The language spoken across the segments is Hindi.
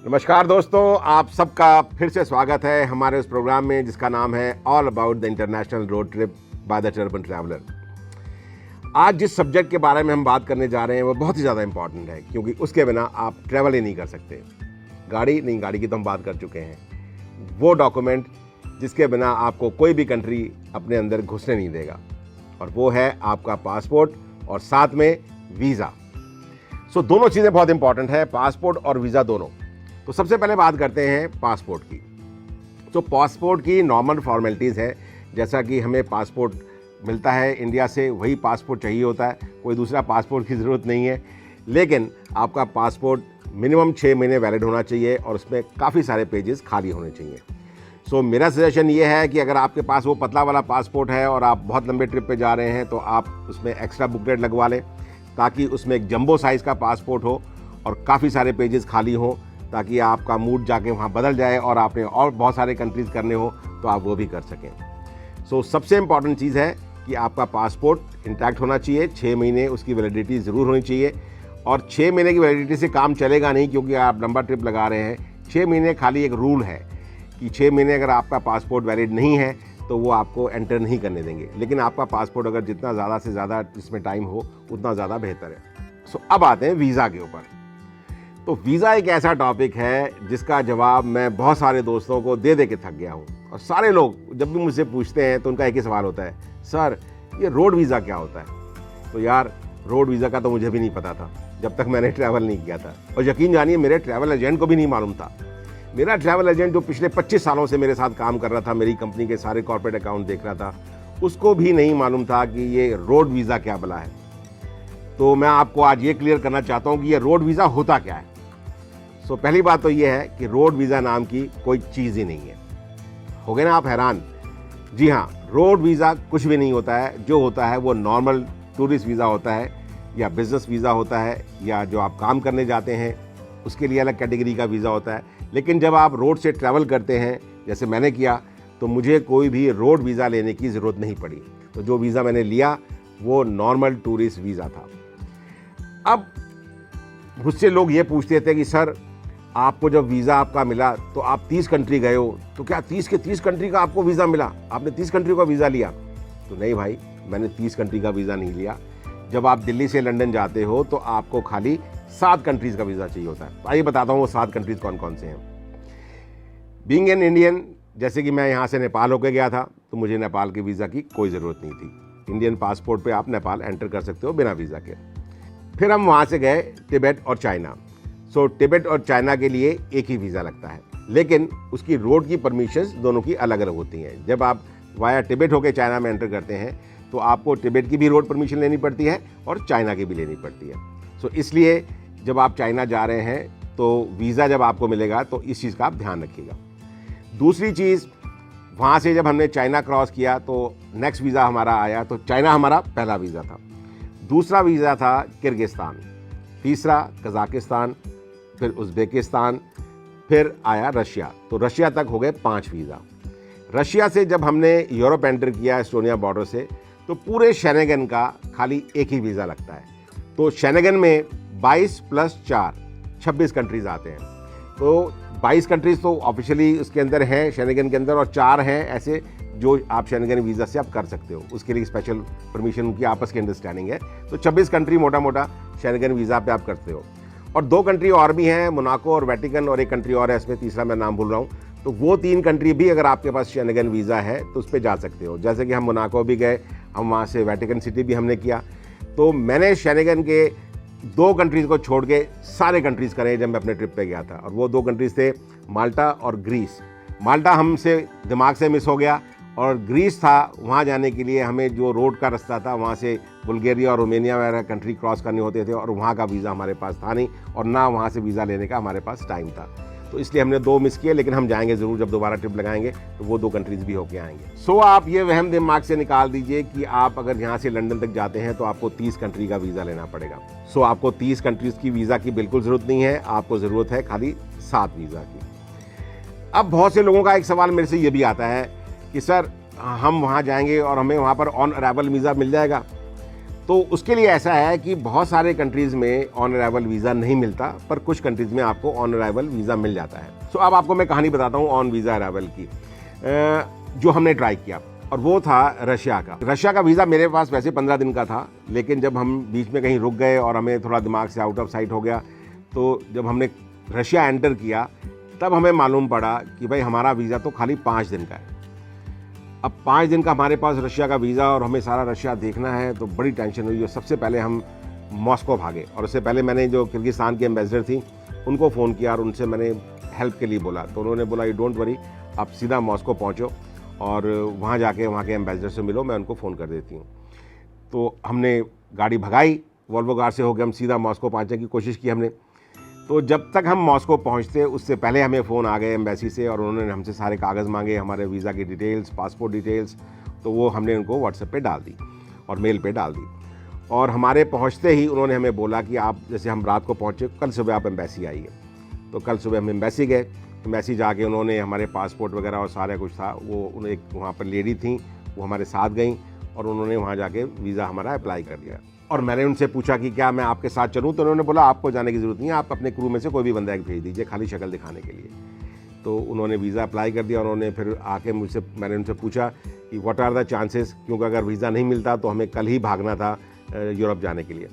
नमस्कार दोस्तों, आप सबका फिर से स्वागत है हमारे उस प्रोग्राम में जिसका नाम है all about the international road trip by the turban traveller. आज जिस सब्जेक्ट के बारे में हम बात करने जा रहे हैं वो बहुत ही ज़्यादा इंपॉर्टेंट है, क्योंकि उसके बिना आप ट्रैवल ही नहीं कर सकते। गाड़ी की तो हम बात कर चुके हैं। वो डॉक्यूमेंट जिसके बिना आपको कोई भी कंट्री अपने अंदर घुसने नहीं देगा, और वो है आपका पासपोर्ट और साथ में वीज़ा। सो दोनों चीज़ें बहुत इंपॉर्टेंट है, पासपोर्ट और वीज़ा दोनों। तो सबसे पहले बात करते हैं पासपोर्ट की। तो पासपोर्ट की नॉर्मल फॉर्मेलिटीज़ है, जैसा कि हमें पासपोर्ट मिलता है इंडिया से वही पासपोर्ट चाहिए होता है, कोई दूसरा पासपोर्ट की ज़रूरत नहीं है। लेकिन आपका पासपोर्ट मिनिमम 6 महीने वैलिड होना चाहिए और उसमें काफ़ी सारे पेजेस खाली होने चाहिए। सो मेरा सजेशन ये है कि अगर आपके पास वो पतला वाला पासपोर्ट है और आप बहुत लंबे ट्रिप पे जा रहे हैं तो आप उसमें एक्स्ट्रा बुकलेट लगवा लें, ताकि उसमें एक जंबो साइज़ का पासपोर्ट हो और काफ़ी सारे पेजेस खाली हों, ताकि आपका मूड जाके वहाँ बदल जाए और आपने और बहुत सारे कंट्रीज़ करने हो तो आप वो भी कर सकें। सो सबसे इम्पॉर्टेंट चीज़ है कि आपका पासपोर्ट इंटैक्ट होना चाहिए, 6 महीने उसकी वैलिडिटी ज़रूर होनी चाहिए। और 6 महीने की वैलिडिटी से काम चलेगा नहीं, क्योंकि आप लंबा ट्रिप लगा रहे हैं। 6 महीने खाली एक रूल है कि 6 महीने अगर आपका पासपोर्ट वैलिड नहीं है तो वो आपको एंटर नहीं करने देंगे। लेकिन आपका पासपोर्ट अगर जितना ज़्यादा से ज़्यादा इसमें टाइम हो उतना ज़्यादा बेहतर है। सो अब आते हैं वीज़ा के ऊपर। तो वीज़ा एक ऐसा टॉपिक है जिसका जवाब मैं बहुत सारे दोस्तों को दे के थक गया हूँ, और सारे लोग जब भी मुझसे पूछते हैं तो उनका एक ही सवाल होता है, सर ये रोड वीज़ा क्या होता है? तो यार, रोड वीज़ा का तो मुझे भी नहीं पता था जब तक मैंने ट्रैवल नहीं किया था, और यकीन जानिए मेरे ट्रैवल एजेंट को भी नहीं मालूम था। मेरा ट्रैवल एजेंट जो पिछले 25 सालों से मेरे साथ काम कर रहा था, मेरी कंपनी के सारे कॉर्पोरेट अकाउंट देख रहा था, उसको भी नहीं मालूम था कि ये रोड वीज़ा क्या भला है। तो मैं आपको आज ये क्लियर करना चाहता हूँ कि ये रोड वीज़ा होता क्या है। तो पहली बात तो ये है कि रोड वीज़ा नाम की कोई चीज़ ही नहीं है। हो गए ना आप हैरान? जी हाँ, रोड वीज़ा कुछ भी नहीं होता है। जो होता है वो नॉर्मल टूरिस्ट वीज़ा होता है, या बिज़नेस वीज़ा होता है, या जो आप काम करने जाते हैं उसके लिए अलग कैटेगरी का वीज़ा होता है। लेकिन जब आप रोड से ट्रैवल करते हैं जैसे मैंने किया, तो मुझे कोई भी रोड वीज़ा लेने की ज़रूरत नहीं पड़ी। तो जो वीज़ा मैंने लिया वो नॉर्मल टूरिस्ट वीज़ा था। अब मुझसे लोग ये पूछते थे कि सर, आपको जब वीज़ा आपका मिला तो आप 30 कंट्री गए हो, तो क्या 30 के 30 कंट्री का आपको वीज़ा मिला? आपने 30 कंट्री का वीज़ा लिया? तो नहीं भाई, मैंने 30 कंट्री का वीज़ा नहीं लिया। जब आप दिल्ली से लंदन जाते हो तो आपको खाली 7 कंट्रीज़ का वीज़ा चाहिए होता है। तो आइए बताता हूँ वो 7 कंट्रीज़ कौन कौन से हैं। बीइंग एन इंडियन, जैसे कि मैं यहाँ से नेपाल होकर गया था, तो मुझे नेपाल के वीज़ा की कोई ज़रूरत नहीं थी। इंडियन पासपोर्ट पर आप नेपाल एंटर कर सकते हो बिना वीज़ा के। फिर हम वहाँ से गए तिब्बत और चाइना। सो तिब्बत और चाइना के लिए एक ही वीज़ा लगता है, लेकिन उसकी रोड की परमिशंस दोनों की अलग अलग होती हैं। जब आप वाया तिब्बत होकर चाइना में एंटर करते हैं तो आपको तिब्बत की भी रोड परमिशन लेनी पड़ती है और चाइना की भी लेनी पड़ती है। सो इसलिए जब आप चाइना जा रहे हैं तो वीज़ा जब आपको मिलेगा तो इस चीज़ का आप ध्यान रखिएगा। दूसरी चीज़, वहाँ से जब हमने चाइना क्रॉस किया तो नेक्स्ट वीज़ा हमारा आया, तो चाइना हमारा पहला वीज़ा था। दूसरा वीज़ा था किर्गिस्तान, तीसरा कज़ाकिस्तान, फिर उज़्बेकिस्तान, फिर आया रशिया। तो रशिया तक हो गए 5 वीज़ा। रशिया से जब हमने यूरोप एंटर किया एस्टोनिया बॉर्डर से, तो पूरे शेंगेन का खाली एक ही वीज़ा लगता है। तो शेंगेन में 22 + 4 26 कंट्रीज़ आते हैं। तो 22 कंट्रीज़ तो ऑफिशियली उसके अंदर हैं शेंगेन के अंदर, और 4 हैं ऐसे जो आप शेंगेन वीज़ा से आप कर सकते हो। उसके लिए स्पेशल परमिशन उनकी आपस की अंडरस्टैंडिंग है। तो 26 कंट्री मोटा मोटा शेंगेन वीज़ा पे आप करते हो। और 2 कंट्री और भी हैं, मोनाको और वेटिकन, और एक कंट्री और है इसमें, तीसरा मैं नाम भूल रहा हूँ। तो वो 3 कंट्री भी अगर आपके पास शेंगेन वीज़ा है तो उस पर जा सकते हो। जैसे कि हम मोनाको भी गए, हम वहाँ से वेटिकन सिटी भी हमने किया। तो मैंने शेंगेन के 2 कंट्रीज़ को छोड़ के सारे कंट्रीज़ करे जब मैं अपने ट्रिप पे गया था, और वो 2 कंट्रीज़ थे माल्टा और ग्रीस। माल्टा हमसे दिमाग से मिस हो गया, और ग्रीस था, वहाँ जाने के लिए हमें जो रोड का रास्ता था वहाँ से बुल्गारिया और रोमेनिया वगैरह कंट्री क्रॉस करने होते थे, और वहाँ का वीज़ा हमारे पास था नहीं, और ना वहाँ से वीज़ा लेने का हमारे पास टाइम था। तो इसलिए हमने 2 मिस किए, लेकिन हम जाएंगे ज़रूर। जब दोबारा ट्रिप लगाएंगे तो वो 2 कंट्रीज़ भी होके आएंगे। सो आप ये वहम दिमाग से निकाल दीजिए कि आप अगर यहाँ से लंदन तक जाते हैं तो आपको 30 कंट्री का वीज़ा लेना पड़ेगा। सो आपको 30 कंट्रीज़ की वीज़ा की बिल्कुल ज़रूरत नहीं है, आपको ज़रूरत है खाली 7 वीज़ा की। अब बहुत से लोगों का एक सवाल मेरे से ये भी आता है कि सर, हम वहाँ जाएंगे और हमें वहाँ पर ऑन अराइवल वीज़ा मिल जाएगा? तो उसके लिए ऐसा है कि बहुत सारे कंट्रीज़ में ऑन अराइवल वीज़ा नहीं मिलता, पर कुछ कंट्रीज़ में आपको ऑन अराइवल वीज़ा मिल जाता है। सो अब आपको मैं कहानी बताता हूँ ऑन वीज़ा अराइवल की, जो हमने ट्राई किया, और वो था रशिया का। रशिया का वीज़ा मेरे पास वैसे 15 दिन का था, लेकिन जब हम बीच में कहीं रुक गए और हमें थोड़ा दिमाग से आउट ऑफ साइट हो गया, तो जब हमने रशिया एंटर किया तब हमें मालूम पड़ा कि भाई हमारा वीज़ा तो खाली 5 दिन का है। अब 5 दिन का हमारे पास रशिया का वीज़ा और हमें सारा रशिया देखना है, तो बड़ी टेंशन हुई। और सबसे पहले हम मॉस्को भागे, और उससे पहले मैंने जो किर्गिस्तान की एम्बेसडर थी उनको फ़ोन किया और उनसे मैंने हेल्प के लिए बोला। तो उन्होंने बोला यू डोंट वरी, आप सीधा मॉस्को पहुँचो और वहाँ जाके वहाँ के एम्बेसडर से मिलो, मैं उनको फ़ोन कर देती हूँ। तो हमने गाड़ी भगाई, वॉल्वो कार से होकर हम सीधा मॉस्को पहुँचने की कोशिश की हमने। तो जब तक हम मॉस्को पहुँचते उससे पहले हमें फ़ोन आ गए एम्बेसी से, और उन्होंने हमसे सारे कागज़ मांगे, हमारे वीज़ा की डिटेल्स, पासपोर्ट डिटेल्स। तो वो हमने उनको व्हाट्सएप पे डाल दी और मेल पे डाल दी। और हमारे पहुँचते ही उन्होंने हमें बोला कि आप, जैसे हम रात को पहुँचे, कल सुबह आप एम्बेसी आइए। तो कल सुबह हम एम्बेसी गए। एम्बेसी जाके उन्होंने हमारे पासपोर्ट वगैरह और सारा कुछ था, वो एक वहाँ पर लेडी थी, वो हमारे साथ गई और उन्होंने वहाँ जाके वीज़ा हमारा अप्लाई कर दिया। और मैंने उनसे पूछा कि क्या मैं आपके साथ चलूँ, तो उन्होंने बोला आपको जाने की ज़रूरत नहीं है, आप अपने क्रू में से कोई भी बंदा एक भेज दीजिए, खाली शक्ल दिखाने के लिए। तो उन्होंने वीज़ा अप्लाई कर दिया। उन्होंने फिर आके मैंने उनसे पूछा कि व्हाट आर द चांसेस, क्योंकि अगर वीज़ा नहीं मिलता तो हमें कल ही भागना था यूरोप जाने के लिए।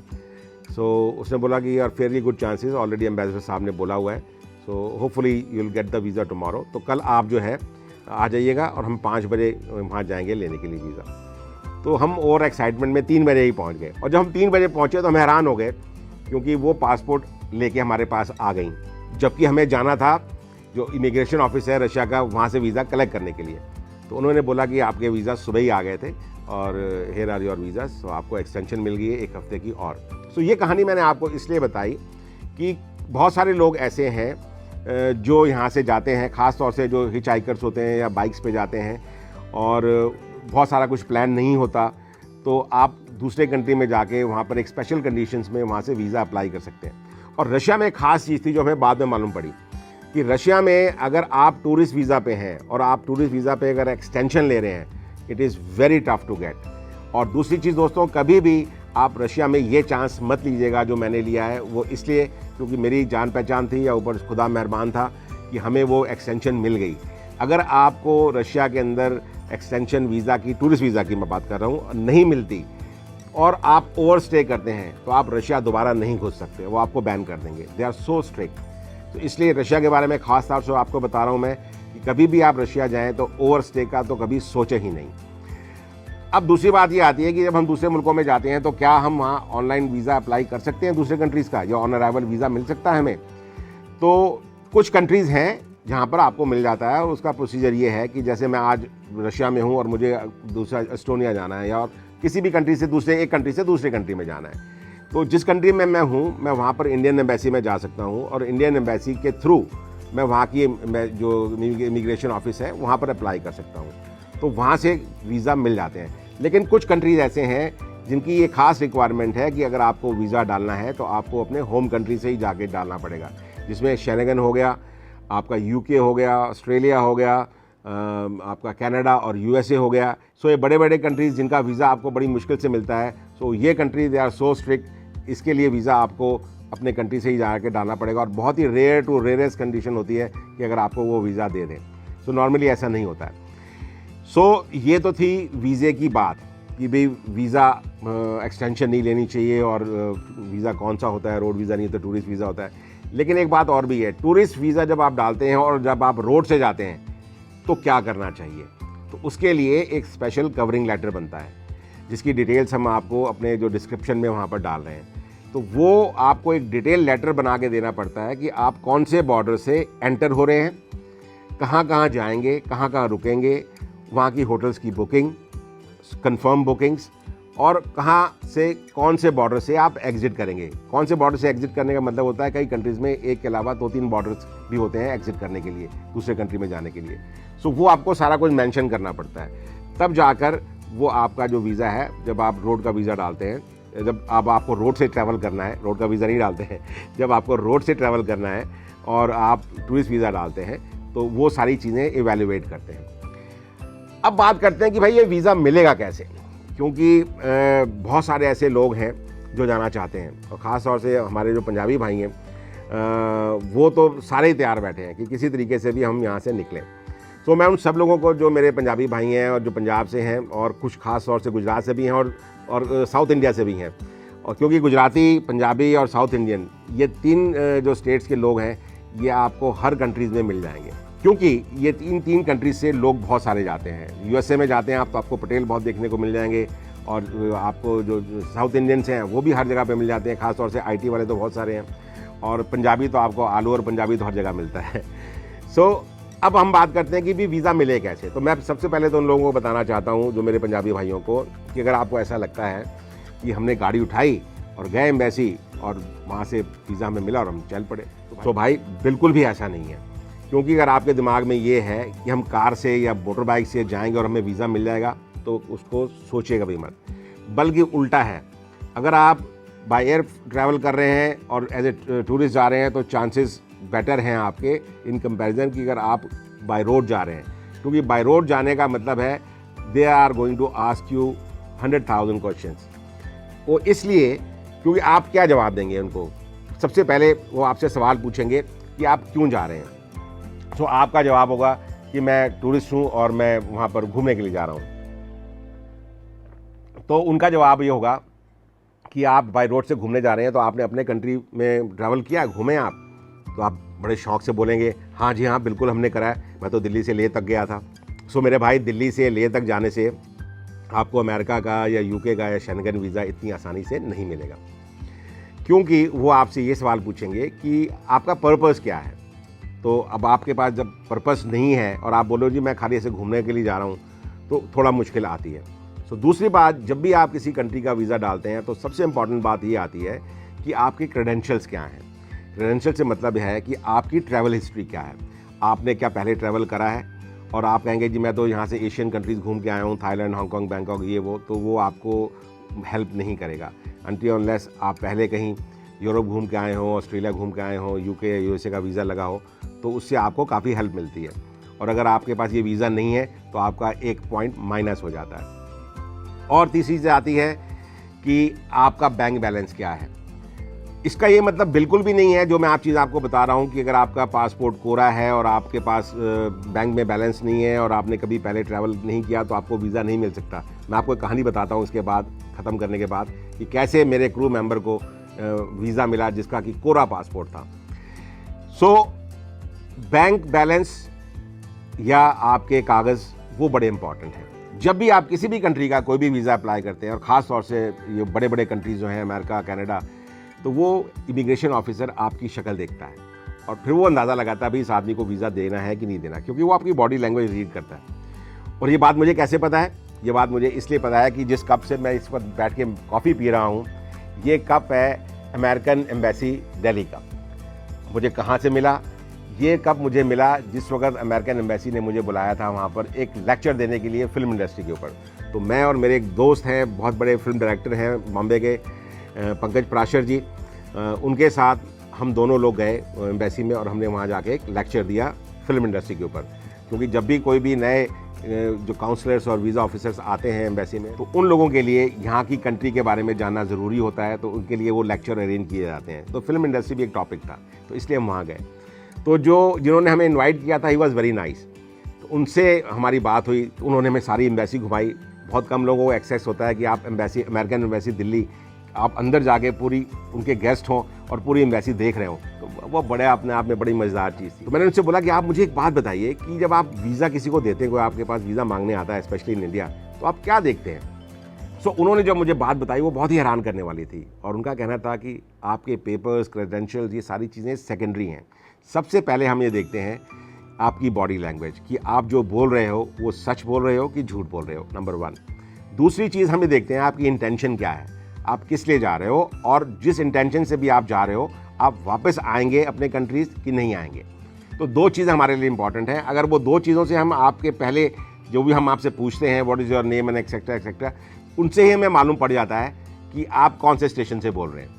सो उसने बोला कि यार fairly good chances, already ambassador साहब ने बोला हुआ है, so hopefully you will get the visa tomorrow. तो कल आप जो है आ जाइएगा और हम 5 बजे वहाँ जाएंगे लेने के लिए वीज़ा। तो हम और एक्साइटमेंट में 3 बजे ही पहुँच गए। और जब हम 3 बजे पहुँचे तो हम हैरान हो गए, क्योंकि वो पासपोर्ट लेके हमारे पास आ गई, जबकि हमें जाना था जो इमिग्रेशन ऑफिस है रशिया का, वहाँ से वीज़ा कलेक्ट करने के लिए। तो उन्होंने बोला कि आपके वीज़ा सुबह ही आ गए थे और हेयर आर योर वीज़ा, सो आपको एक्सटेंशन मिल गई है 1 हफ्ते की और। सो ये कहानी मैंने आपको इसलिए बताई कि बहुत सारे लोग ऐसे हैं जो यहाँ से जाते हैं, ख़ास तौर से जो हिच हाइकर्स होते हैं या बाइक्स पे जाते हैं, और बहुत सारा कुछ प्लान नहीं होता, तो आप दूसरे कंट्री में जाके वहाँ पर एक स्पेशल कंडीशंस में वहाँ से वीज़ा अप्लाई कर सकते हैं। और रशिया में एक ख़ास चीज़ थी जो हमें बाद में मालूम पड़ी कि रशिया में अगर आप टूरिस्ट वीज़ा पे हैं और आप टूरिस्ट वीज़ा पे अगर एक्सटेंशन ले रहे हैं, it is very tough to get. और दूसरी चीज़ दोस्तों, कभी भी आप रशिया में ये चांस मत लीजिएगा जो मैंने लिया है, वो इसलिए क्योंकि मेरी जान पहचान थी या ऊपर खुदा मेहरबान था कि हमें वो एक्सटेंशन मिल गई। अगर आपको रशिया के अंदर एक्सटेंशन वीज़ा की, टूरिस्ट वीज़ा की मैं बात कर रहा हूँ, नहीं मिलती और आप ओवर स्टे करते हैं, तो आप रशिया दोबारा नहीं घुस सकते, वो आपको बैन कर देंगे। They are so strict. तो इसलिए रशिया के बारे में ख़ास तौर से आपको बता रहा हूँ मैं कि कभी भी आप रशिया जाएँ तो ओवर स्टे का तो कभी सोचे ही नहीं। अब दूसरी बात ये आती है कि जब हम दूसरे मुल्कों में जाते हैं तो क्या हम वहाँ ऑनलाइन वीज़ा अप्लाई कर सकते हैं दूसरे कंट्रीज़ का, या ऑन अराइवल वीज़ा मिल सकता है हमें? तो कुछ कंट्रीज़ हैं जहाँ पर आपको मिल जाता है, और उसका प्रोसीजर ये है कि जैसे मैं आज रशिया में हूँ और मुझे दूसरा एस्टोनिया जाना है, या और किसी भी कंट्री से दूसरे, एक कंट्री से दूसरे कंट्री में जाना है, तो जिस कंट्री में मैं हूँ मैं वहाँ पर इंडियन एम्बेसी में जा सकता हूँ, और इंडियन एम्बेसी के थ्रू मैं वहाँ की जो इमिग्रेशन ऑफिस है वहाँ पर अप्लाई कर सकता हूँ, तो वहाँ से वीज़ा मिल जाते हैं। लेकिन कुछ कंट्रीज़ ऐसे हैं जिनकी ये खास रिक्वायरमेंट है कि अगर आपको वीज़ा डालना है तो आपको अपने होम कंट्री से ही जाके डालना पड़ेगा, जिसमें शेंगन हो गया, आपका यूके हो गया, ऑस्ट्रेलिया हो गया, आपका कनाडा और यूएसए हो गया। सो ये बड़े बड़े कंट्रीज़ जिनका वीज़ा आपको बड़ी मुश्किल से मिलता है, सो ये country they are so strict, इसके लिए वीज़ा आपको अपने कंट्री से ही जाके डालना पड़ेगा, और बहुत ही रेयर टू रेयरेस्ट कंडीशन होती है कि अगर आपको वो वीज़ा दे दें। सो नॉर्मली ऐसा नहीं होता है। सो ये तो थी वीज़े की बात कि भाई वीज़ा एक्सटेंशन नहीं लेनी चाहिए, और वीज़ा कौन सा होता है, रोड वीज़ा नहीं तो टूरिस्ट वीज़ा होता है। लेकिन एक बात और भी है, टूरिस्ट वीज़ा जब आप डालते हैं और जब आप रोड से जाते हैं तो क्या करना चाहिए? तो उसके लिए एक स्पेशल कवरिंग लेटर बनता है, जिसकी डिटेल्स हम आपको अपने जो डिस्क्रिप्शन में वहाँ पर डाल रहे हैं। तो वो आपको एक डिटेल लेटर बना के देना पड़ता है कि आप कौन से बॉर्डर से एंटर हो रहे हैं, कहाँ कहाँ जाएंगे, कहाँ कहाँ रुकेंगे, वहाँ की होटल्स की बुकिंग, कंफर्म बुकिंग्स, और कहाँ से कौन से बॉर्डर से आप एग्ज़िट करेंगे। कौन से बॉर्डर से एग्ज़िट करने का मतलब होता है, कई कंट्रीज़ में एक के अलावा 2-3 बॉर्डर्स भी होते हैं एग्ज़िट करने के लिए, दूसरे कंट्री में जाने के लिए। सो वो आपको सारा कुछ मेंशन करना पड़ता है, तब जाकर वो आपका जो वीज़ा है, जब आप रोड का वीज़ा डालते हैं, जब आपको रोड से ट्रैवल करना है, रोड का वीज़ा नहीं डालते हैं, जब आपको रोड से ट्रैवल करना है और आप टूरिस्ट वीज़ा डालते हैं, तो वो सारी चीज़ें इवैल्यूएट करते हैं। अब बात करते हैं कि भाई ये वीज़ा मिलेगा कैसे। क्योंकि बहुत सारे ऐसे लोग हैं जो जाना चाहते हैं, और ख़ास तौर से हमारे जो पंजाबी भाई हैं वो तो सारे ही तैयार बैठे हैं कि किसी तरीके से भी हम यहाँ से निकलें। तो मैं उन सब लोगों को, जो मेरे पंजाबी भाई हैं और जो पंजाब से हैं और कुछ ख़ास तौर से गुजरात से भी हैं और साउथ इंडिया से भी हैं, और क्योंकि गुजराती, पंजाबी और साउथ इंडियन, ये 3 जो स्टेट्स के लोग हैं, ये आपको हर कंट्रीज़ में मिल जाएंगे, क्योंकि ये तीन कंट्रीज से लोग बहुत सारे जाते हैं। यूएसए में जाते हैं आप तो आपको पटेल बहुत देखने को मिल जाएंगे, और आपको जो साउथ इंडियंस हैं वो भी हर जगह पे मिल जाते हैं, खासतौर से आईटी वाले तो बहुत सारे हैं, और पंजाबी तो आपको आलू और पंजाबी तो हर जगह मिलता है। अब हम बात करते हैं कि भी वीज़ा मिले कैसे। तो मैं सबसे पहले तो उन लोगों को बताना चाहता हूँ, जो मेरे पंजाबी भाइयों को, कि अगर आपको ऐसा लगता है कि हमने गाड़ी उठाई और गए एम्बेसी और वहाँ से वीज़ा हमें मिला और हम चल पड़े, तो भाई बिल्कुल भी ऐसा नहीं है। क्योंकि अगर आपके दिमाग में ये है कि हम कार से या मोटर बाइक से जाएंगे और हमें वीज़ा मिल जाएगा, तो उसको सोचिएगा भी मत, बल्कि उल्टा है। अगर आप बाय एयर ट्रैवल कर रहे हैं और एज ए टूरिस्ट जा रहे हैं, तो चांसेस बेटर हैं आपके इन कंपैरिजन कि अगर आप बाय रोड जा रहे हैं, क्योंकि बाय रोड जाने का मतलब है they are going to ask you 100,000 questions. वो इसलिए क्योंकि आप क्या जवाब देंगे उनको। सबसे पहले वो आपसे सवाल पूछेंगे कि आप क्यों जा रहे हैं, तो आपका जवाब होगा कि मैं टूरिस्ट हूँ और मैं वहाँ पर घूमने के लिए जा रहा हूँ। तो उनका जवाब ये होगा कि आप बाय रोड से घूमने जा रहे हैं, तो आपने अपने कंट्री में ट्रैवल किया, घूमे आप, तो आप बड़े शौक से बोलेंगे हाँ जी हाँ बिल्कुल हमने करा है, मैं तो दिल्ली से लेह तक गया था। सो मेरे भाई, दिल्ली से लेह तक जाने से आपको अमेरिका का या यूके का या शेंगन वीज़ा इतनी आसानी से नहीं मिलेगा, क्योंकि वो आपसे ये सवाल पूछेंगे कि आपका पर्पस क्या है। तो अब आपके पास जब पर्पस नहीं है और आप बोलो जी मैं खाली ऐसे घूमने के लिए जा रहा हूँ, तो थोड़ा मुश्किल आती है। सो दूसरी बात, जब भी आप किसी कंट्री का वीज़ा डालते हैं, तो सबसे इम्पॉर्टेंट बात ये आती है कि आपके क्रेडेंशियल्स क्या हैं। क्रेडेंशियल से मतलब है कि आपकी ट्रैवल हिस्ट्री क्या है, आपने क्या पहले ट्रैवल करा है। और आप कहेंगे जी मैं तो यहाँ से एशियन कंट्रीज़ घूम के आया हूँ, थाईलैंड, हांगकॉन्ग, बैंकॉक, ये वो, तो वो आपको हेल्प नहीं करेगा अनटिल अनलेस आप पहले कहीं यूरोप घूम के आए हों, ऑस्ट्रेलिया घूम के आए हों, यूके, यूएसए का वीज़ा लगा हो, तो उससे आपको काफ़ी हेल्प मिलती है। और अगर आपके पास ये वीज़ा नहीं है तो आपका 1 पॉइंट माइनस हो जाता है। और तीसरी चीज़ आती है कि आपका बैंक बैलेंस क्या है। इसका ये मतलब बिल्कुल भी नहीं है जो मैं चीज़ आपको बता रहा हूँ कि अगर आपका पासपोर्ट कोरा है और आपके पास बैंक में बैलेंस नहीं है और आपने कभी पहले ट्रैवल नहीं किया तो आपको वीज़ा नहीं मिल सकता। मैं आपको एक कहानी बताता हूँ इसके बाद, ख़त्म करने के बाद, कि कैसे मेरे क्रू मेंबर को वीज़ा मिला जिसका कि कोरा पासपोर्ट था। सो बैंक बैलेंस या आपके कागज़ वो बड़े इंपॉर्टेंट हैं। जब भी आप किसी भी कंट्री का कोई भी वीज़ा अप्लाई करते हैं, और ख़ास तौर से ये बड़े बड़े कंट्रीज़ जो हैं, अमेरिका, कनाडा, तो वो इमिग्रेशन ऑफिसर आपकी शक्ल देखता है और फिर वो अंदाज़ा लगाता है भाई इस आदमी को वीज़ा देना है कि नहीं देना, क्योंकि वो आपकी बॉडी लैंग्वेज रीड करता है। और ये बात मुझे कैसे पता है? ये बात मुझे इसलिए पता है कि जिस कप से मैं इस वक्त बैठ के कॉफ़ी पी रहा हूँ, ये कप है अमेरिकन एम्बेसी दिल्ली का। मुझे कहाँ से मिला? ये कप मुझे मिला जिस वक्त अमेरिकन एम्बेसी ने मुझे बुलाया था वहाँ पर एक लेक्चर देने के लिए फिल्म इंडस्ट्री के ऊपर। तो मैं और मेरे एक दोस्त हैं, बहुत बड़े फिल्म डायरेक्टर हैं बॉम्बे के, पंकज पराशर जी, उनके साथ हम दोनों लोग गए एम्बेसी में और हमने वहाँ जाके एक लेक्चर दिया फिल्म इंडस्ट्री के ऊपर। क्योंकि जब भी कोई भी नए जो काउंसलर्स और वीज़ा ऑफिसर्स आते हैं एम्बेसी में, तो उन लोगों के लिए यहाँ की कंट्री के बारे में जानना ज़रूरी होता है, तो उनके लिए वो लेक्चर अरेंज किए जाते हैं। तो फिल्म इंडस्ट्री भी एक टॉपिक था, तो इसलिए हम वहाँ गए। तो जिन्होंने हमें इन्वाइट किया था, ही वॉज़ वेरी नाइस। तो उनसे हमारी बात हुई, तो उन्होंने हमें सारी एम्बेसी घुमाई। बहुत कम लोगों को एक्सेस होता है कि आप एम्बेसी, अमेरिकन एम्बेसी दिल्ली, आप अंदर जाके पूरी उनके गेस्ट हों और पूरी एम्बेसी देख रहे हों, तो वो बड़े अपने आप में बड़ी मज़ेदार चीज़ थी। तो मैंने उनसे बोला कि आप मुझे एक बात बताइए कि जब आप वीज़ा किसी को देते हैं, कोई आपके पास वीज़ा मांगने आता है स्पेशली इन इंडिया, तो आप क्या देखते हैं? सो उन्होंने जब मुझे बात बताई वो बहुत ही हैरान करने वाली थी। और उनका कहना था कि आपके पेपर्स, क्रेडेंशियल्स, ये सारी चीज़ें सेकेंडरी हैं। सबसे पहले हम ये देखते हैं आपकी बॉडी लैंग्वेज, कि आप जो बोल रहे हो वो सच बोल रहे हो कि झूठ बोल रहे हो, नंबर 1। दूसरी चीज़ हम ये देखते हैं आपकी इंटेंशन क्या है, आप किस लिए जा रहे हो, और जिस इंटेंशन से भी आप जा रहे हो आप वापस आएंगे अपने कंट्रीज़ कि नहीं आएंगे। तो 2 चीज़ें हमारे लिए इंपॉर्टेंट हैं। अगर वो 2 चीज़ों से हम आपके पहले जो भी हम आपसे पूछते हैं, what is your name and etcetera etcetera, उनसे ही हमें मालूम पड़ जाता है कि आप कौन से स्टेशन से बोल रहे हैं।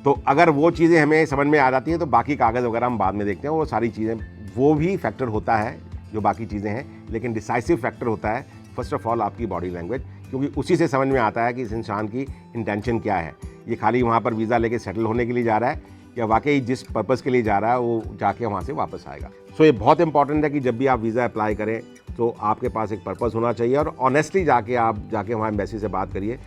तो अगर वो चीज़ें हमें समझ में आ जाती हैं तो बाकी कागज़ वगैरह हम बाद में देखते हैं। वो सारी चीज़ें, वो भी फैक्टर होता है जो बाकी चीज़ें हैं, लेकिन डिसाइसिव फैक्टर होता है फर्स्ट ऑफ ऑल आपकी बॉडी लैंग्वेज, क्योंकि उसी से समझ में आता है कि इस इंसान की इंटेंशन क्या है। ये खाली वहाँ पर वीज़ा लेके सेटल होने के लिए जा रहा है या वाकई जिस पर्पज़ के लिए जा रहा है वो जाके वहाँ से वापस आएगा। सो ये बहुत इंपॉर्टेंट है कि जब भी आप वीज़ा अप्लाई करें तो आपके पास एक पर्पज़ होना चाहिए और ऑनेस्टली जाके वहाँ एम्बेसी से बात करिए,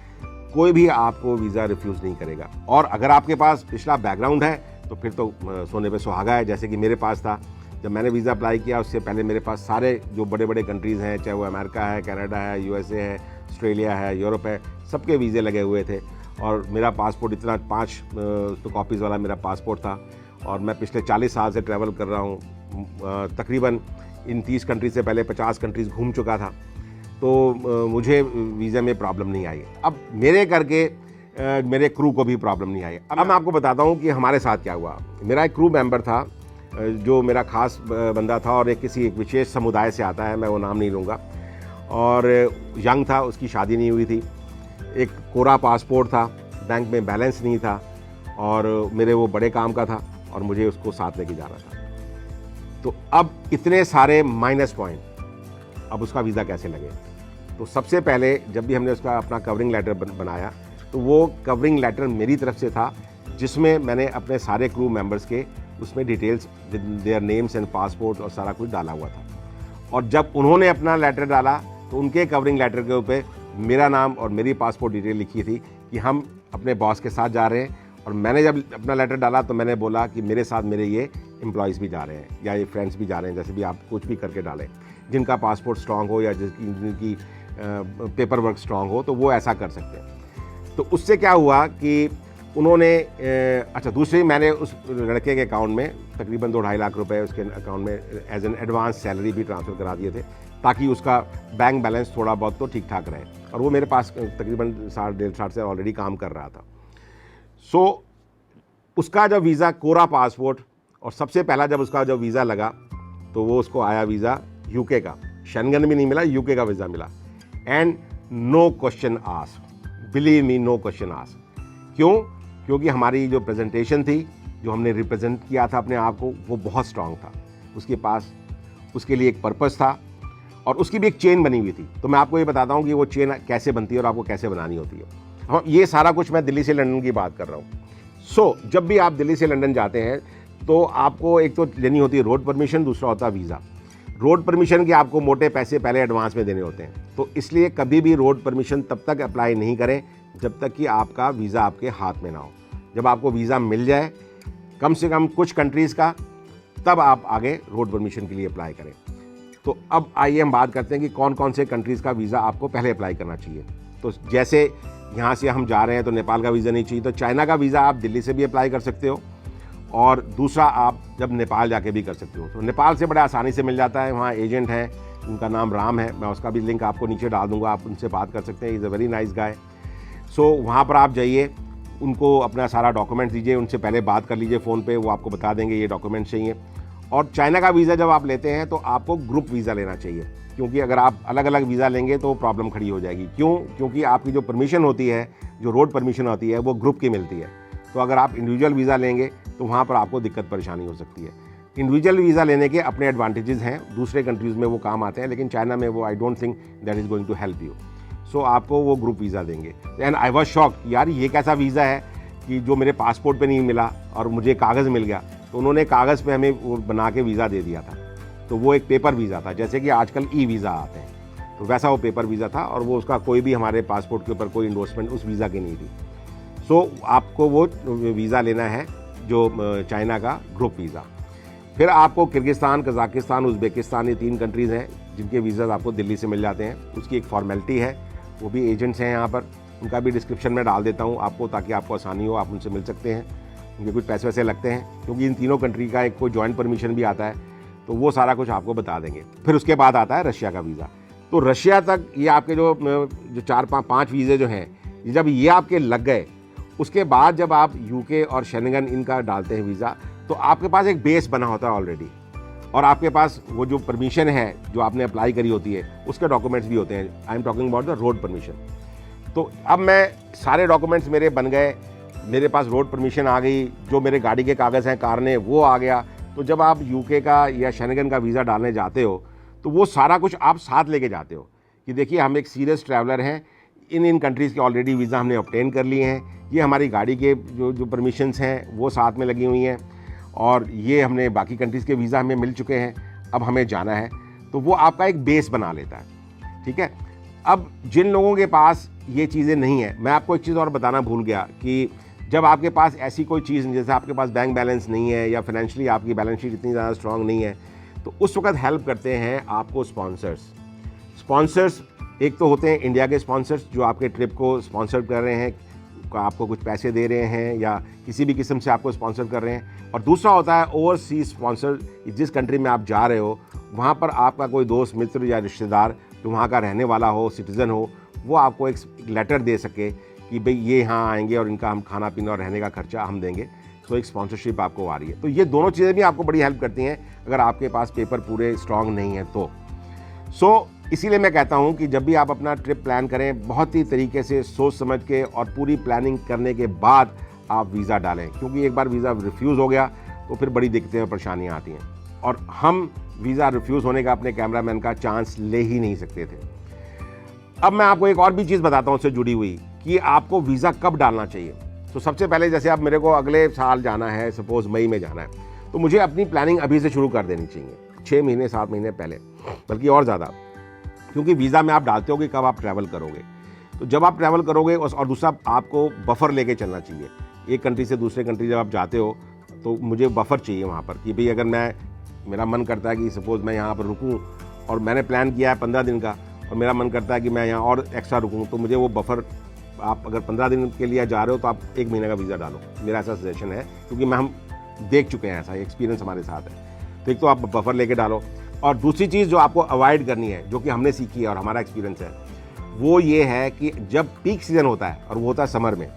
कोई भी आपको वीज़ा रिफ्यूज़ नहीं करेगा। और अगर आपके पास पिछला बैकग्राउंड है तो फिर तो सोने पे सुहागा है, जैसे कि मेरे पास था। जब मैंने वीज़ा अप्लाई किया उससे पहले मेरे पास सारे जो बड़े बड़े कंट्रीज़ हैं, चाहे वो अमेरिका है, कनाडा है, यूएसए है, ऑस्ट्रेलिया है, यूरोप है, सबके वीज़े लगे हुए थे। और मेरा पासपोर्ट इतना 5 तो कॉपीज़ वाला मेरा पासपोर्ट था और मैं पिछले 40 साल से ट्रैवल कर रहा हूँ। तकरीबन इन 30 कंट्रीज से पहले 50 कंट्रीज़ घूम चुका था, तो मुझे वीज़ा में प्रॉब्लम नहीं आई। अब मेरे करके मेरे क्रू को भी प्रॉब्लम नहीं आई। अब मैं आपको बताता हूँ कि हमारे साथ क्या हुआ। मेरा एक क्रू मेंबर था जो मेरा ख़ास बंदा था और किसी एक विशेष समुदाय से आता है, मैं वो नाम नहीं लूँगा, और यंग था, उसकी शादी नहीं हुई थी, एक कोरा पासपोर्ट था, बैंक में बैलेंस नहीं था और मेरे वो बड़े काम का था और मुझे उसको साथ लेके जाना था। तो अब इतने सारे माइनस पॉइंट, अब उसका वीज़ा कैसे लगे? तो सबसे पहले जब भी हमने उसका अपना कवरिंग लेटर बनाया तो वो कवरिंग लेटर मेरी तरफ से था, जिसमें मैंने अपने सारे क्रू मेंबर्स के उसमें details, their names and passport और सारा कुछ डाला हुआ था। और जब उन्होंने अपना लेटर डाला तो उनके कवरिंग लेटर के ऊपर मेरा नाम और मेरी पासपोर्ट डिटेल लिखी थी कि हम अपने बॉस के साथ जा रहे हैं। और मैंने जब अपना लेटर डाला तो मैंने बोला कि मेरे साथ मेरे ये एम्प्लॉयज़ भी जा रहे हैं या ये फ्रेंड्स भी जा रहे हैं, जैसे भी आप कुछ भी करके डालें, जिनका पासपोर्ट स्ट्रांग हो या जिनकी पेपर वर्क स्ट्रांग हो, तो वो ऐसा कर सकते हैं। तो उससे क्या हुआ कि उन्होंने अच्छा, दूसरी मैंने उस लड़के के अकाउंट में तकरीबन 2-2.5 लाख रुपए उसके अकाउंट में एज एन एडवांस सैलरी भी ट्रांसफ़र करा दिए थे, ताकि उसका बैंक बैलेंस थोड़ा बहुत तो ठीक ठाक रहे। और वो मेरे पास तकरीबन 1.5 से ऑलरेडी काम कर रहा था। सो उसका जब वीज़ा, कोरा पासपोर्ट, और सबसे पहला जब उसका जब वीज़ा लगा तो वो उसको आया वीज़ा यूके का, शेंगन भी नहीं मिला, यूके का वीज़ा मिला। And no question asked, believe me, no question asked. क्यों? क्योंकि हमारी जो प्रेजेंटेशन थी, जो हमने रिप्रेजेंट किया था अपने आप को, वो बहुत स्ट्रांग था। उसके पास उसके लिए एक पर्पस था और उसकी भी एक चेन बनी हुई थी। तो मैं आपको ये बताता हूँ कि वो चेन कैसे बनती है और आपको कैसे बनानी होती है। हाँ, ये सारा कुछ मैं दिल्ली से लंदन की बात कर रहा हूँ। सो जब भी आप दिल्ली से लंदन जाते हैं तो आपको एक तो लेनी होती है रोड परमिशन, दूसरा होता है वीज़ा। रोड परमिशन के आपको मोटे पैसे पहले एडवांस में देने होते हैं, तो इसलिए कभी भी रोड परमिशन तब तक अप्लाई नहीं करें जब तक कि आपका वीज़ा आपके हाथ में ना हो। जब आपको वीज़ा मिल जाए कम से कम कुछ कंट्रीज़ का, तब आप आगे रोड परमिशन के लिए अप्लाई करें। तो अब आइए हम बात करते हैं कि कौन कौन से कंट्रीज़ का वीज़ा आपको पहले अप्लाई करना चाहिए। तो जैसे यहाँ से हम जा रहे हैं तो नेपाल का वीज़ा नहीं चाहिए, तो चाइना का वीज़ा आप दिल्ली से भी अप्लाई कर सकते हो और दूसरा आप जब नेपाल जाके भी कर सकते हो। तो नेपाल से बड़ा आसानी से मिल जाता है, वहाँ एजेंट हैं, उनका नाम राम है, मैं उसका भी लिंक आपको नीचे डाल दूँगा, आप उनसे बात कर सकते हैं। Is a very nice guy. So वहाँ पर आप जाइए, उनको अपना सारा डॉक्यूमेंट दीजिए, उनसे पहले बात कर लीजिए फ़ोन पे, वो आपको बता देंगे ये डॉक्यूमेंट चाहिए। और चाइना का वीज़ा जब आप लेते हैं तो आपको ग्रुप वीज़ा लेना चाहिए, क्योंकि अगर आप अलग अलग वीज़ा लेंगे तो प्रॉब्लम खड़ी हो जाएगी। क्यों? क्योंकि आपकी जो परमिशन होती है, जो रोड परमिशन होती है, वो ग्रुप की मिलती है। तो अगर आप इंडिविजुअल वीज़ा लेंगे तो वहाँ पर आपको दिक्कत परेशानी हो सकती है। इंडिविजुअल वीज़ा लेने के अपने एडवांटेजेस हैं, दूसरे कंट्रीज़ में वो काम आते हैं, लेकिन चाइना में वो I don't think that is going to help you. So आपको वो ग्रुप वीज़ा देंगे। एंड आई वॉज शॉक, यार ये कैसा वीज़ा है कि जो मेरे पासपोर्ट पे नहीं मिला और मुझे कागज़ मिल गया। तो उन्होंने कागज़ पे हमें वो बना के वीज़ा दे दिया था। तो वो एक पेपर वीज़ा था, जैसे कि आजकल ई वीज़ा आते हैं, तो वैसा वो पेपर वीज़ा था और वो उसका कोई भी हमारे पासपोर्ट के ऊपर कोई इंडोर्समेंट उस वीज़ा की नहीं थी। सो आपको वो वीज़ा लेना है जो चाइना का ग्रुप वीज़ा। फिर आपको किर्गिस्तान, कज़ाकिस्तान, उज़्बेकिस्तान, ये 3 कंट्रीज़ हैं जिनके वीज़ा आपको दिल्ली से मिल जाते हैं। उसकी एक फॉर्मेलिटी है, वो भी एजेंट्स हैं यहाँ पर, उनका भी डिस्क्रिप्शन में डाल देता हूँ आपको, ताकि आपको आसानी हो, आप उनसे मिल सकते हैं। उनके कुछ पैसे वैसे लगते हैं, क्योंकि इन तीनों कंट्री का एक कोई जॉइंट परमिशन भी आता है, तो वो सारा कुछ आपको बता देंगे। फिर उसके बाद आता है रशिया का वीज़ा। तो रशिया तक ये आपके जो 4-5 वीज़े जो हैं, जब ये आपके लग गए, उसके बाद जब आप यूके और शेंगन इनका डालते हैं वीज़ा, तो आपके पास एक बेस बना होता है ऑलरेडी, और आपके पास वो जो परमिशन है जो आपने अप्लाई करी होती है, उसके डॉक्यूमेंट्स भी होते हैं। I am talking about the road permission. तो अब मैं सारे डॉक्यूमेंट्स मेरे बन गए, मेरे पास रोड परमिशन आ गई, जो मेरे गाड़ी के कागज़ हैं कार ने वो आ गया। तो जब आप यूके का या शेंगन का वीज़ा डालने जाते हो तो वो सारा कुछ आप साथ लेके जाते हो कि देखिए हम एक सीरियस ट्रैवलर हैं, इन कंट्रीज़ के ऑलरेडी वीज़ा हमने ऑब्टेन कर लिए हैं। ये हमारी गाड़ी के जो परमिशंस हैं वो साथ में लगी हुई हैं, और ये हमने बाकी कंट्रीज़ के वीज़ा हमें मिल चुके हैं। अब हमें जाना है, तो वो आपका एक बेस बना लेता है। ठीक है, अब जिन लोगों के पास ये चीज़ें नहीं है, मैं आपको एक चीज़ और बताना भूल गया कि जब आपके पास ऐसी कोई चीज़, जैसे आपके पास बैंक बैलेंस नहीं है या फाइनेंशियली आपकी बैलेंस शीट इतनी ज़्यादा स्ट्रांग नहीं है, तो उस वक्त हेल्प करते हैं आपको स्पॉन्सर्स। एक तो होते हैं इंडिया के स्पॉन्सर्स जो आपके ट्रिप को स्पॉन्सर कर रहे हैं, आपको कुछ पैसे दे रहे हैं या किसी भी किस्म से आपको स्पॉन्सर कर रहे हैं। और दूसरा होता है ओवरसीज स्पॉन्सर, जिस कंट्री में आप जा रहे हो वहाँ पर आपका कोई दोस्त मित्र या रिश्तेदार जो वहाँ का रहने वाला हो, सिटीज़न हो, वो आपको एक लेटर दे सके कि भाई ये यहाँ आएंगे और इनका हम खाना पीना और रहने का खर्चा हम देंगे। तो एक स्पॉन्सरशिप आपको आ रही है। तो ये दोनों चीज़ें भी आपको बड़ी हेल्प करती हैं अगर आपके पास पेपर पूरे स्ट्रांग नहीं है तो। इसीलिए मैं कहता हूँ कि जब भी आप अपना ट्रिप प्लान करें, बहुत ही तरीके से सोच समझ के और पूरी प्लानिंग करने के बाद आप वीज़ा डालें, क्योंकि एक बार वीज़ा रिफ्यूज़ हो गया तो फिर बड़ी दिक्कतें और परेशानियाँ आती हैं, और हम वीज़ा रिफ्यूज़ होने का अपने कैमरामैन का चांस ले ही नहीं सकते थे। अब मैं आपको एक और भी चीज़ बताता हूँ उससे जुड़ी हुई कि आपको वीज़ा कब डालना चाहिए। तो सबसे पहले, जैसे अब मेरे को अगले साल जाना है, सपोज़ मई में जाना है, तो मुझे अपनी प्लानिंग अभी से शुरू कर देनी चाहिए, 6 महीने 7 महीने पहले, बल्कि और ज़्यादा, क्योंकि वीज़ा में आप डालते हो कि कब आप ट्रैवल करोगे। तो जब आप ट्रैवल करोगे, और दूसरा आपको बफर लेके चलना चाहिए। एक कंट्री से दूसरे कंट्री जब आप जाते हो तो मुझे बफर चाहिए वहाँ पर कि भाई अगर मेरा मन करता है कि सपोज़ मैं यहाँ पर रुकूँ और मैंने प्लान किया है 15 दिन का, और मेरा मन करता है कि मैं यहाँ और एक्स्ट्रा रुकूँ, तो मुझे वो बफर, आप अगर 15 दिन के लिए जा रहे हो तो आप 1 महीने का वीज़ा डालो, मेरा ऐसा सजेशन है, क्योंकि हम देख चुके हैं, ऐसा एक्सपीरियंस हमारे साथ है। तो एक तो आप बफर लेके डालो, और दूसरी चीज़ जो आपको अवॉइड करनी है, जो कि हमने सीखी है और हमारा एक्सपीरियंस है, वो ये है कि जब पीक सीज़न होता है और वो होता है समर में,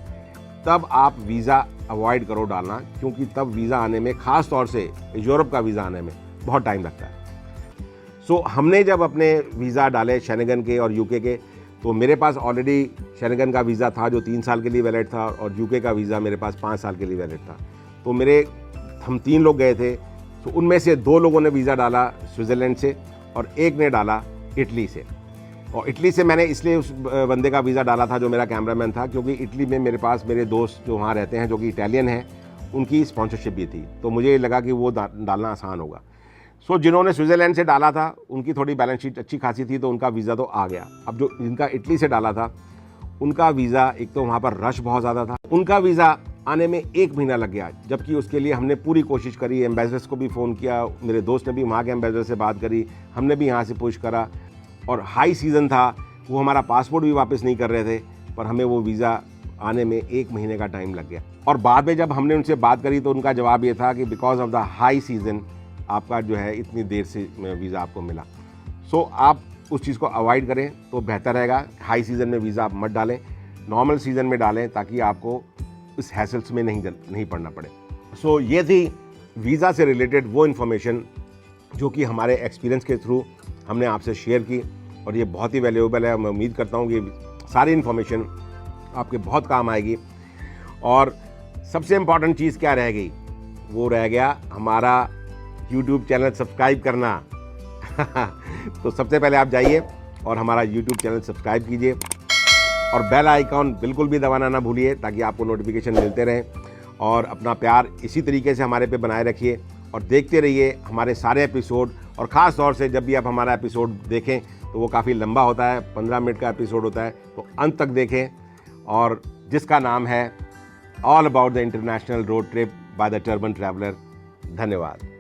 तब आप वीज़ा अवॉइड करो डालना, क्योंकि तब वीज़ा आने में, ख़ास तौर से यूरोप का वीज़ा आने में बहुत टाइम लगता है। हमने जब अपने वीज़ा डाले शेनेगन के और यूके के, तो मेरे पास ऑलरेडी शेनेगन का वीज़ा था जो 3 साल के लिए वैलिड था, और यूके का वीज़ा मेरे पास 5 साल के लिए वैलिड था। तो हम 3 लोग गए थे, तो उनमें से 2 लोगों ने वीज़ा डाला स्विट्ज़रलैंड से और एक ने डाला इटली से। और इटली से मैंने इसलिए उस बंदे का वीज़ा डाला था जो मेरा कैमरामैन था, क्योंकि इटली में मेरे पास मेरे दोस्त जो वहाँ रहते हैं जो कि इटालियन हैं, उनकी स्पॉन्सरशिप भी थी, तो मुझे लगा कि वो डालना आसान होगा। जिन्होंने स्विट्ज़रलैंड से डाला था उनकी थोड़ी बैलेंस शीट अच्छी खासी थी, तो उनका वीज़ा तो आ गया। अब जो जिनका इटली से डाला था उनका वीज़ा, एक तो वहाँ पर रश बहुत ज़्यादा था, उनका वीज़ा आने में 1 महीना लग गया, जबकि उसके लिए हमने पूरी कोशिश करी, एम्बेसडर्स को भी फ़ोन किया, मेरे दोस्त ने भी वहाँ के एम्बेसडर से बात करी, हमने भी यहाँ से पुश करा, और हाई सीज़न था, वो हमारा पासपोर्ट भी वापस नहीं कर रहे थे, पर हमें वो वीज़ा आने में 1 महीने का टाइम लग गया। और बाद में जब हमने उनसे बात करी तो उनका जवाब ये था कि because of the high season आपका जो है इतनी देर से वीज़ा आपको मिला। आप उस चीज़ को अवॉइड करें तो बेहतर रहेगा। हाई सीज़न में वीज़ा आप मत डालें, नॉर्मल सीज़न में डालें, ताकि आपको इस हैसल्स में नहीं पड़ना पड़े। ये थी वीज़ा से रिलेटेड वो इन्फॉर्मेशन जो कि हमारे एक्सपीरियंस के थ्रू हमने आपसे शेयर की, और ये बहुत ही वैल्यूएबल है। मैं उम्मीद करता हूँ कि सारी इन्फॉर्मेशन आपके बहुत काम आएगी। और सबसे इम्पॉर्टेंट चीज़ क्या रह गई, वो रह गया हमारा YouTube चैनल सब्सक्राइब करना। तो सबसे पहले आप जाइए और हमारा YouTube चैनल सब्सक्राइब कीजिए, और बेल आइकॉन बिल्कुल भी दबाना ना भूलिए, ताकि आपको नोटिफिकेशन मिलते रहें। और अपना प्यार इसी तरीके से हमारे पे बनाए रखिए, और देखते रहिए हमारे सारे एपिसोड। और ख़ास तौर से जब भी आप हमारा एपिसोड देखें तो वो काफ़ी लंबा होता है, 15 मिनट का एपिसोड होता है, तो अंत तक देखें, और जिसका नाम है all about the international road trip by the turban traveller. धन्यवाद।